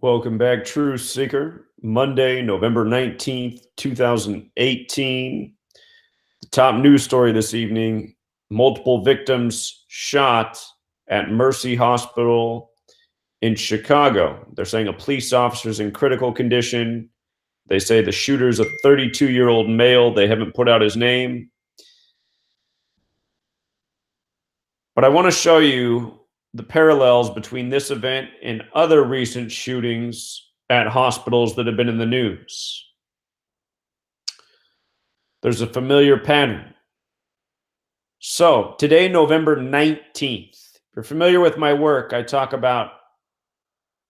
Welcome back, Truth Seeker. Monday, November 19th, 2018. The top news story this evening: multiple victims shot at Mercy Hospital in Chicago. They're saying a police officer is in critical condition. They say the shooter's a 32-year-old male. They haven't put out his name. But I want to show you the parallels between this event and other recent shootings at hospitals that have been in the news. There's a familiar pattern. So today, November 19th, if you're familiar with my work, I talk about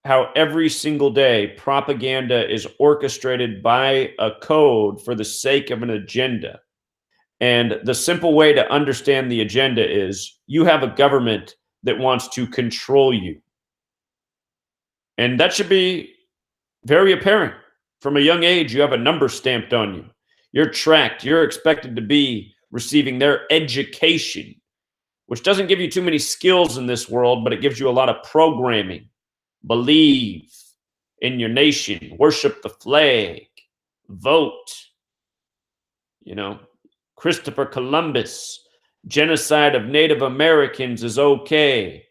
how every single day propaganda is orchestrated by a code for the sake of an agenda. And the simple way to understand the agenda is you have a government that wants to control you. And that should be very apparent. From a young age, you have a number stamped on you. You're tracked. You're expected to be receiving their education, which doesn't give you too many skills in this world, but it gives you a lot of programming. Believe in your nation, worship the flag, vote. Christopher Columbus, genocide of Native Americans is okay.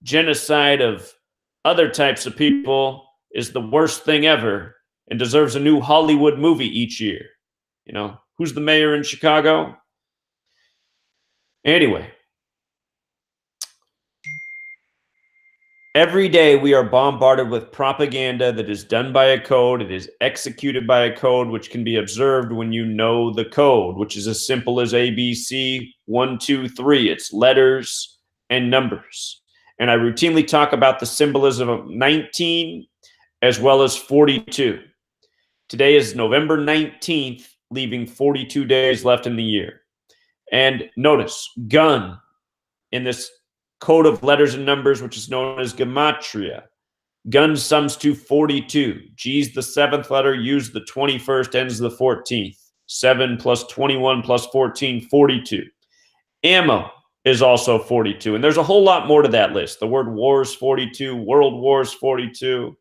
Genocide of other types of people is the worst thing ever and deserves a new Hollywood movie each year. Who's the mayor in Chicago? Anyway, every day we are bombarded with propaganda that is done by a code. It is executed by a code, which can be observed when you know the code, which is as simple as ABC 1, 2, 3. It's letters and numbers. And I routinely talk about the symbolism of 19 as well as 42. Today is November 19th, leaving 42 days left in the year. And notice, gun in this code of letters and numbers, which is known as gematria. Gun sums to 42. G's the 7th letter, U's the 21st, N's the 14th. 7 plus 21 plus 14, 42. Ammo is also 42. And there's a whole lot more to that list. The word war is 42. World War is 42.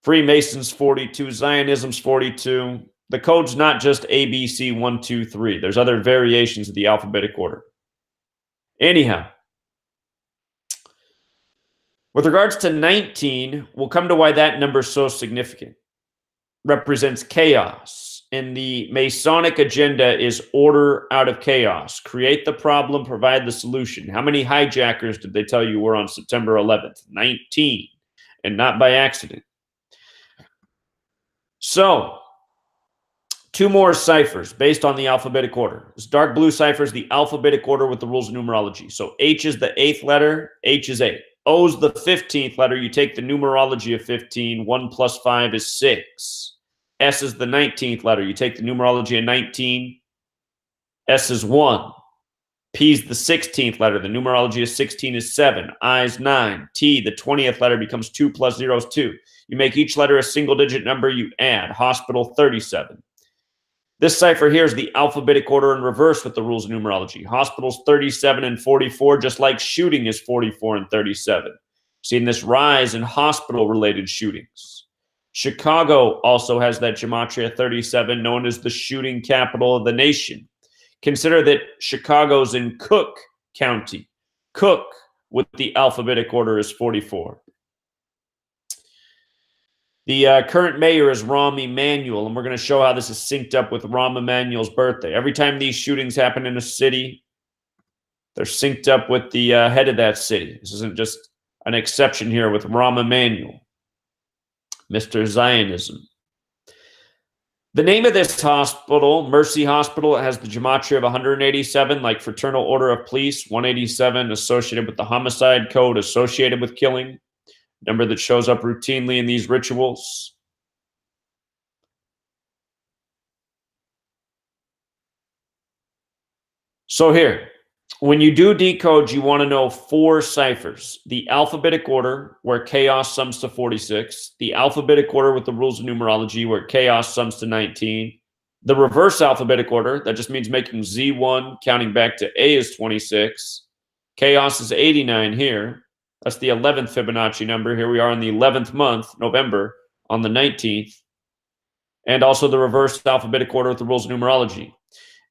Freemasons 42. Zionism's 42. The code's not just ABC 1, 2, 3. There's other variations of the alphabetic order. Anyhow, with regards to 19, we'll come to why that number is so significant. Represents chaos. And the Masonic agenda is order out of chaos. Create the problem, provide the solution. How many hijackers did they tell you were on September 11th? 19. And not by accident. So, two more ciphers based on the alphabetic order. This dark blue cipher is the alphabetic order with the rules of numerology. So H is the 8th letter, H is 8. O is the 15th letter. You take the numerology of 15. 1 plus 5 is 6. S is the 19th letter. You take the numerology of 19. S is 1. P is the 16th letter. The numerology of 16 is 7. I is 9. T, the 20th letter, becomes 2 plus 0 is 2. You make each letter a single-digit number. You add. Hospital, 37. This cipher here is the alphabetic order in reverse with the rules of numerology. Hospitals 37 and 44, just like shooting is 44 and 37. Seeing this rise in hospital-related shootings. Chicago also has that gematria 37, known as the shooting capital of the nation. Consider that Chicago's in Cook County. Cook, with the alphabetic order, is 44. The current mayor is Rahm Emanuel, and we're going to show how this is synced up with Rahm Emanuel's birthday. Every time these shootings happen in a city, they're synced up with the head of that city. This isn't just an exception here with Rahm Emanuel, Mr. Zionism. The name of this hospital, Mercy Hospital, has the gematria of 187, like Fraternal Order of Police, 187 associated with the homicide code associated with killing. Number that shows up routinely in these rituals. So here, when you do decode, you want to know 4 ciphers. The alphabetic order, where chaos sums to 46. The alphabetic order with the rules of numerology, where chaos sums to 19. The reverse alphabetic order, that just means making Z1, counting back to A is 26. Chaos is 89 here. That's the 11th Fibonacci number. Here we are in the 11th month, November, on the 19th. And also the reversed alphabetic order with the rules of numerology.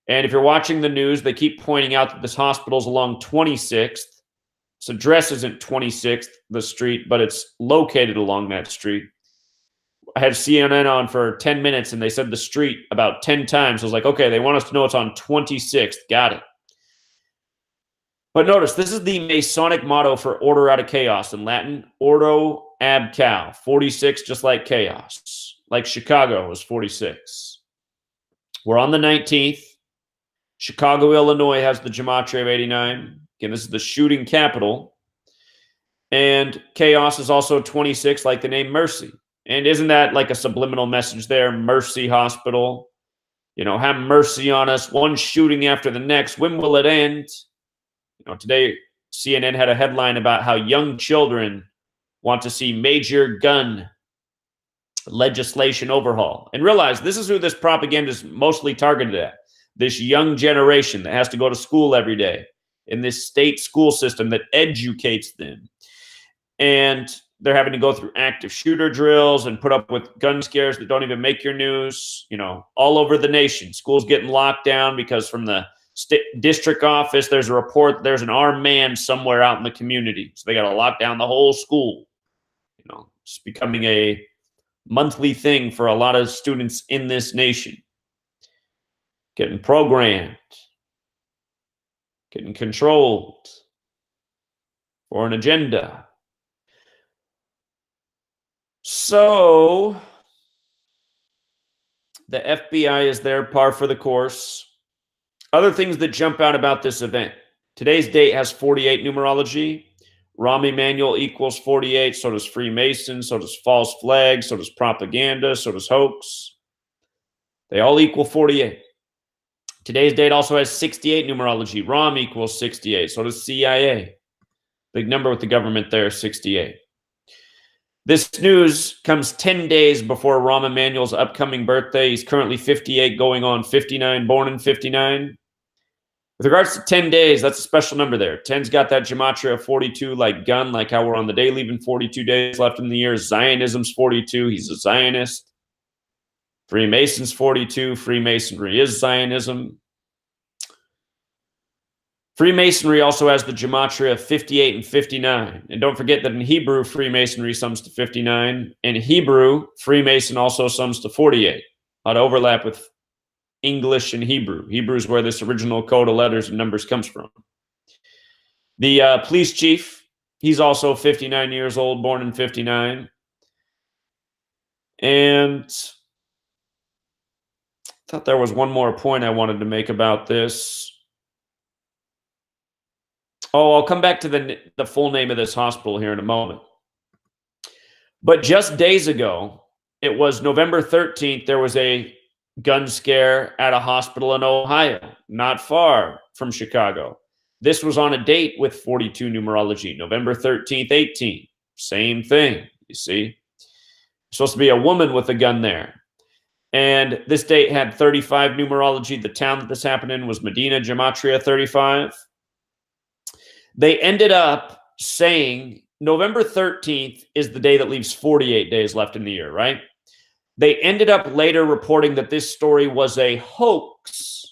And if you're watching the news, they keep pointing out that this hospital's along 26th. Its address isn't 26th, the street, but it's located along that street. I had CNN on for 10 minutes, and they said the street about 10 times. I was like, okay, they want us to know it's on 26th. Got it. But notice, this is the Masonic motto for order out of chaos in Latin, ordo ab cal, 46, just like chaos, like Chicago was 46. We're on the 19th. Chicago, Illinois has the gematria of 89. Again, this is the shooting capital. And chaos is also 26, like the name Mercy. And isn't that like a subliminal message there? Mercy Hospital. You know, have mercy on us. One shooting after the next. When will it end? You know, today CNN had a headline about how young children want to see major gun legislation overhaul. And realize this is who this propaganda is mostly targeted at. This young generation that has to go to school every day in this state school system that educates them. And they're having to go through active shooter drills and put up with gun scares that don't even make your news, you know, all over the nation. Schools getting locked down because from the district office, there's a report there's an armed man somewhere out in the community. So they got to lock down the whole school. You know, it's becoming a monthly thing for a lot of students in this nation. Getting programmed, getting controlled for an agenda. So the FBI is there, par for the course. Other things that jump out about this event. Today's date has 48 numerology. Rahm Emanuel equals 48. So does Freemason. So does false flag. So does propaganda. So does hoax. They all equal 48. Today's date also has 68 numerology. Rahm equals 68. So does CIA. Big number with the government there, 68. This news comes 10 days before Rahm Emanuel's upcoming birthday. He's currently 58, going on 59, born in 59. With regards to 10 days, that's a special number there. 10's got that gematria of 42, like gun, like how we're on the day leaving 42 days left in the year. Zionism's 42. He's a Zionist. Freemason's 42. Freemasonry is Zionism. Freemasonry also has the gematria of 58 and 59. And don't forget that in Hebrew, Freemasonry sums to 59. In Hebrew, Freemason also sums to 48. A lot of overlap with English and Hebrew. Hebrew is where this original code of letters and numbers comes from. The police chief, he's also 59 years old, born in 59. And I thought there was one more point I wanted to make about this. Oh, I'll come back to the full name of this hospital here in a moment. But just days ago, it was November 13th, there was a gun scare at a hospital in Ohio, not far from Chicago. This was on a date with 42 numerology, November 13th, 18. Same thing, you see. Supposed to be a woman with a gun there. And this date had 35 numerology. The town that this happened in was Medina, gematria 35. They ended up saying November 13th is the day that leaves 48 days left in the year, right? They ended up later reporting that this story was a hoax.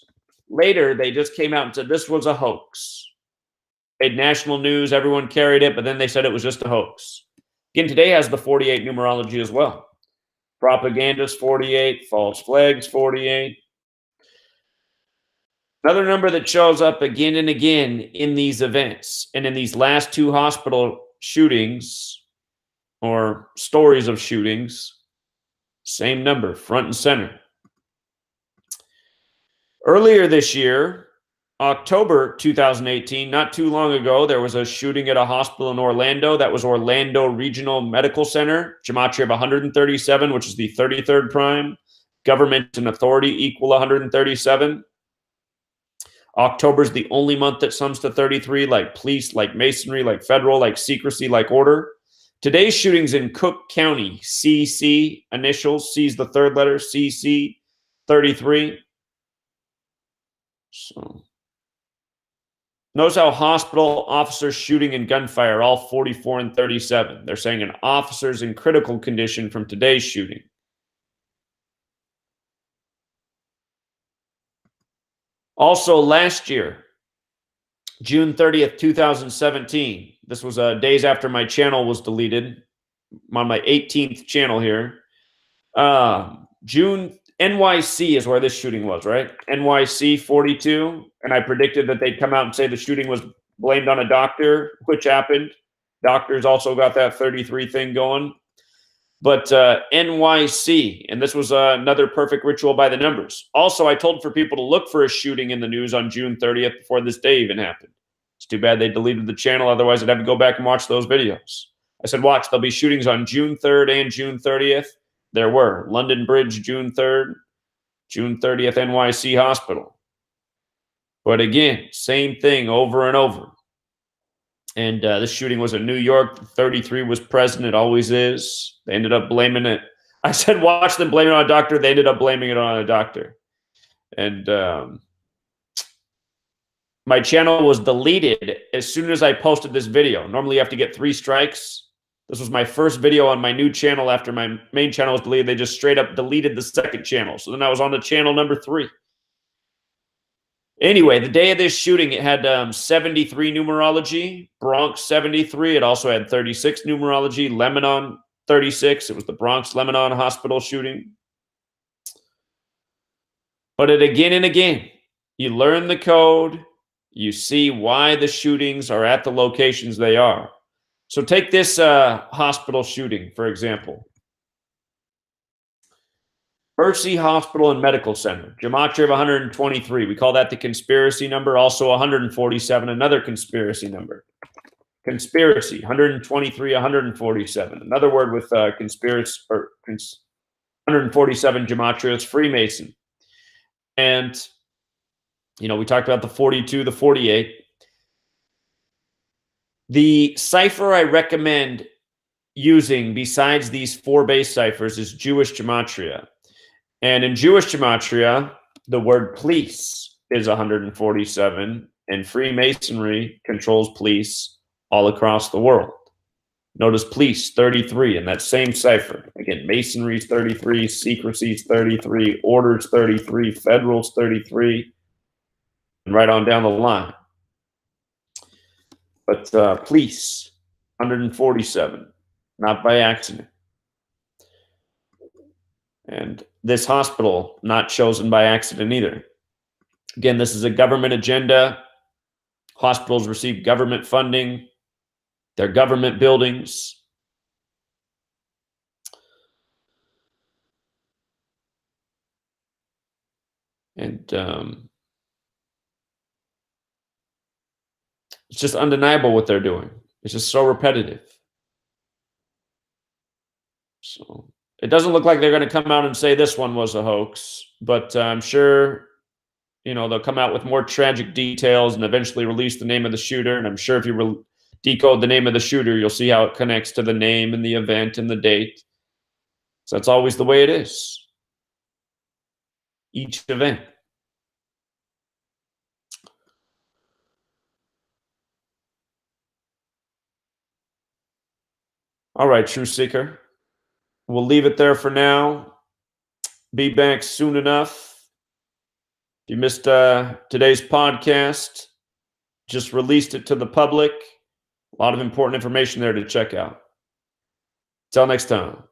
Later, they just came out and said this was a hoax. Made national news, everyone carried it, but then they said it was just a hoax. Again, today has the 48 numerology as well. Propaganda's 48, false flags 48. Another number that shows up again and again in these events and in these last two hospital shootings or stories of shootings, same number, front and center. Earlier this year, October 2018, not too long ago, there was a shooting at a hospital in Orlando. That was Orlando Regional Medical Center, gematria of 137, which is the 33rd prime. Government and authority equal 137. October is the only month that sums to 33, like police, like masonry, like federal, like secrecy, like order. Today's shootings in Cook County, CC, initials, C is the third letter, CC, 33. So Notice how hospital, officers, shooting, and gunfire, all 44 and 37. They're saying an officer's in critical condition from today's shooting. Also, last year, June 30th, 2017, this was days after my channel was deleted. I'm on my 18th channel here. June, NYC is where this shooting was, right? NYC 42. And I predicted that they'd come out and say the shooting was blamed on a doctor, which happened. Doctors also got that 33 thing going. But NYC, and this was another perfect ritual by the numbers. Also, I told for people to look for a shooting in the news on June 30th before this day even happened. It's too bad they deleted the channel. Otherwise, I'd have to go back and watch those videos. I said, watch, there'll be shootings on June 3rd and June 30th. There were. London Bridge, June 3rd. June 30th, NYC Hospital. But again, same thing over and over. And this shooting was in New York. 33 was present. It always is. They ended up blaming it. I said, watch them blame it on a doctor. They ended up blaming it on a doctor. And my channel was deleted as soon as I posted this video. Normally, you have to get 3 strikes. This was my first video on my new channel after my main channel was deleted. They just straight up deleted the second channel. So then I was on to channel number 3. Anyway, the day of this shooting, it had 73 numerology, Bronx 73. It also had 36 numerology, Lebanon 36. It was the Bronx Lebanon Hospital shooting. But again and again, you learn the code, you see why the shootings are at the locations they are. So take this hospital shooting, for example. Mercy Hospital and Medical Center, gematria of 123. We call that the conspiracy number. Also 147, another conspiracy number. Conspiracy, 123, 147. Another word with conspiracy, or 147 gematria is Freemason. And, you know, we talked about the 42, the 48. The cipher I recommend using besides these 4 base ciphers is Jewish gematria. And in Jewish gematria, the word police is 147, and Freemasonry controls police all across the world. Notice police, 33, in that same cipher. Again, masonry's 33, secrecy's 33, orders 33, federal's 33, and right on down the line. But police, 147, not by accident. And this hospital, not chosen by accident either. Again, this is a government agenda. Hospitals receive government funding. They're government buildings. And it's just undeniable what they're doing. It's just so repetitive. So it doesn't look like they're going to come out and say this one was a hoax, but I'm sure, you know, they'll come out with more tragic details and eventually release the name of the shooter. And I'm sure if you decode the name of the shooter, you'll see how it connects to the name and the event and the date. So that's always the way it is. Each event. All right, True Seeker. We'll leave it there for now. Be back soon enough. If you missed today's podcast, just released it to the public. A lot of important information there to check out. Till next time.